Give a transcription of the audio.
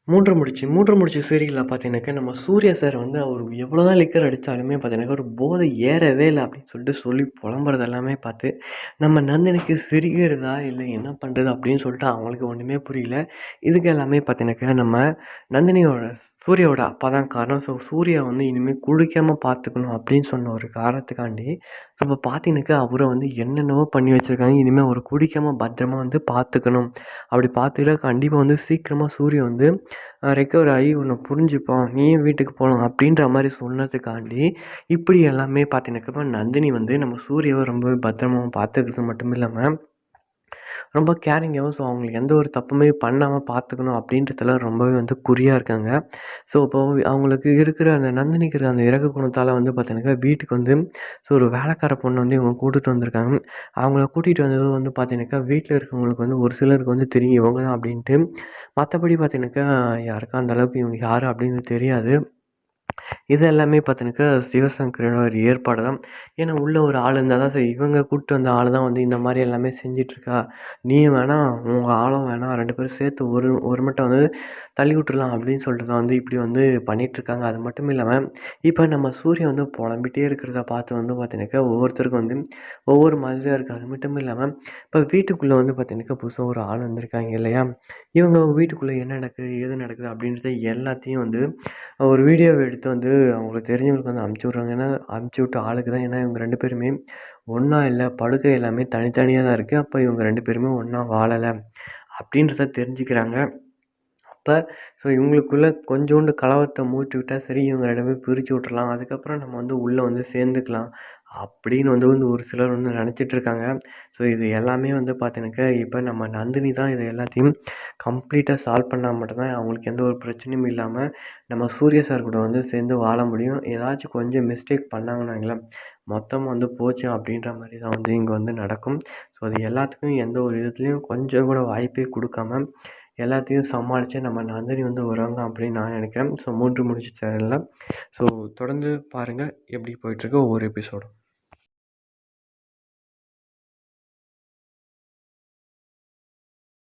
மூன்று முடிச்சு சீரியல்ல பார்த்தீங்கன்னாக்கா, நம்ம சூர்யா சார் வந்து அவரு எவ்வளோதான் லிக்கர் அடிச்சாலுமே பார்த்தீங்கன்னாக்கா, ஒரு போதை ஏறவே இல்ல அப்படின்னு சொல்லிட்டு சொல்லி புலம்புறது எல்லாமே பார்த்து, நம்ம நந்தினிக்கு சிரிக்கிறதா, இல்ல என்ன பண்றது அப்படின்னு சொல்லிட்டு அவங்களுக்கு ஒண்ணுமே புரியல. இதுக்கு எல்லாமே பார்த்தீங்கன்னாக்கா, நம்ம நந்தினியோட சூர்யாவோட அப்பா தான் காரணம். ஸோ சூர்யா வந்து இனிமே குடிக்காம பார்த்துக்கணும் அப்படின்னு சொன்ன ஒரு காரணத்துக்காண்டி, ஸோ இப்போ பார்த்தீங்கன்னாக்கா, அவர வந்து என்னென்னவோ பண்ணி வச்சிருக்காங்க. இனிமே அவர குடிக்காம பத்திரமா வந்து பார்த்துக்கணும். அப்படி பார்த்துக்கிட்டா கண்டிப்பா வந்து சீக்கிரமா சூர்யா வந்து ரெக்கவர் ஆகி உன்னை புரிஞ்சுப்பான், நீயும் வீட்டுக்கு போகலாம் அப்படின்ற மாதிரி சொன்னதுக்காண்டி இப்படி எல்லாமே பார்த்தீங்கன்னாக்கா நந்தினி வந்து நம்ம சூர்யாவை ரொம்பவே பத்திரமாவும் பார்த்துக்கிறது மட்டும் இல்லாமல் ரொம்ப கேரிங்காகவும், ஸோ அவங்களுக்கு எந்த ஒரு தப்புமே பண்ணாமல் பார்த்துக்கணும் அப்படின்றதுல ரொம்பவே வந்து குறியாக இருக்காங்க. ஸோ இப்போ அவங்களுக்கு இருக்கிற அந்த நந்தினிக்கு இருக்கிற அந்த இறக்க குணத்தால் வந்து பார்த்தீங்கன்னாக்கா வீட்டுக்கு வந்து ஸோ ஒரு வேலைக்கார பொண்ணு வந்து இவங்க கூட்டிகிட்டு வந்திருக்காங்க. அவங்கள கூட்டிகிட்டு வந்தது வந்து பார்த்தீங்கன்னாக்கா வீட்டில் இருக்கவங்களுக்கு வந்து ஒரு சிலருக்கு வந்து தெரியும் இவங்க தான் அப்படின்ட்டு. மற்றபடி பார்த்தீங்கன்னாக்கா யாருக்கும் அந்த அளவுக்கு இவங்க யார் அப்படின்னு தெரியாது. இது எல்லாமே பார்த்தீங்கன்னாக்கா, சிவசங்கரோட ஒரு ஏற்பாடு தான். ஏன்னா, உள்ள ஒரு ஆள் இருந்தா தான் சரி, இவங்க கூட்டு வந்த ஆளு தான் வந்து இந்த மாரி எல்லாமே செஞ்சுட்ருக்கா. நீயும் வேணாம், உங்க ஆளும் வேணாம் 2 பேரும் சேர்த்து ஒரு மட்டம் வந்து தள்ளி விட்டுறலாம் அப்படின்னு சொல்லிட்டு தான் வந்து இப்படி வந்து பண்ணிட்டுருக்காங்க. அது மட்டும் இல்லாம, இப்ப நம்ம சூர்யா வந்து புலம்பிட்டே இருக்கிறத பார்த்து வந்து பார்த்தீங்கன்னாக்கா, ஒவ்வொருத்தருக்கும் வந்து ஒவ்வொரு மாதிரியா இருக்கு. அது மட்டும் இல்லாம, இப்ப வீட்டுக்குள்ள வந்து பார்த்தீங்கன்னாக்கா, புதுசா ஒரு ஆள் வந்திருக்காங்க இல்லையா? இவங்க வீட்டுக்குள்ள என்ன நடக்குது, ஏது நடக்குது அப்படின்றத எல்லாத்தையும் வந்து ஒரு வீடியோவ எடுத்து வந்து அவங்களுக்கு தெரிஞ்சவங்களுக்கு வந்து அனுப்பிச்சி விட்றாங்க. ஏன்னா, அனுப்பிச்சி விட்ட ஆளுக்கு தான் ஏன்னா இவங்க 2 பேருமே ஒண்ணா இல்ல. படுக்கை எல்லாமே தனித்தனியா தான் இருக்கு. அப்ப இவங்க 2 பேருமே ஒண்ணா வாழல. அப்படின்றத தெரிஞ்சுக்கிறாங்க. அப்ப ஸோ இவங்களுக்குள்ள கொஞ்சோண்டு கலவரத்த மூட்டி விட்டா சரி, இவங்க 2 பேரும் பிரிச்சு விட்டுறலாம். அதுக்கப்புறம் நம்ம வந்து உள்ள வந்து சேர்ந்துக்கலாம். அப்படின்னு வந்து வந்து ஒரு சிலர் வந்து நெனச்சிட்டுருக்காங்க. ஸோ இது எல்லாமே வந்து பார்த்தீங்கன்னாக்கா, இப்ப நம்ம நந்தினி தான் இத எல்லாத்தையும் கம்ப்ளீட்டா சால்வ் பண்ணா மட்டும் தான் அவங்களுக்கு எந்த ஒரு பிரச்சனையும் இல்லாம, நம்ம சூர்யா சார் கூட வந்து சேர்ந்து வாழ முடியும். ஏதாச்சும் கொஞ்சம் மிஸ்டேக் பண்ணாங்கன்னு வைங்களேன், மொத்தமா வந்து போச்சு அப்படின்ற மாரி தான் வந்து இங்க வந்து நடக்கும். ஸோ அது எல்லாத்துக்கும் எந்த ஒரு விதத்துலயும் கொஞ்சம் கூட வாய்ப்பே குடுக்காம, எல்லாத்தையும் சமாளிச்சு நம்ம நந்தினி வந்து வருவாங்க அப்படின்னு நான் நெனைக்கிறேன். ஸோ 3 முடிச்சு சேனல்ல. ஸோ தொடர்ந்து பாருங்க எப்படி போயிட்டுருக்கு ஒவ்வொரு எபிசோடும்.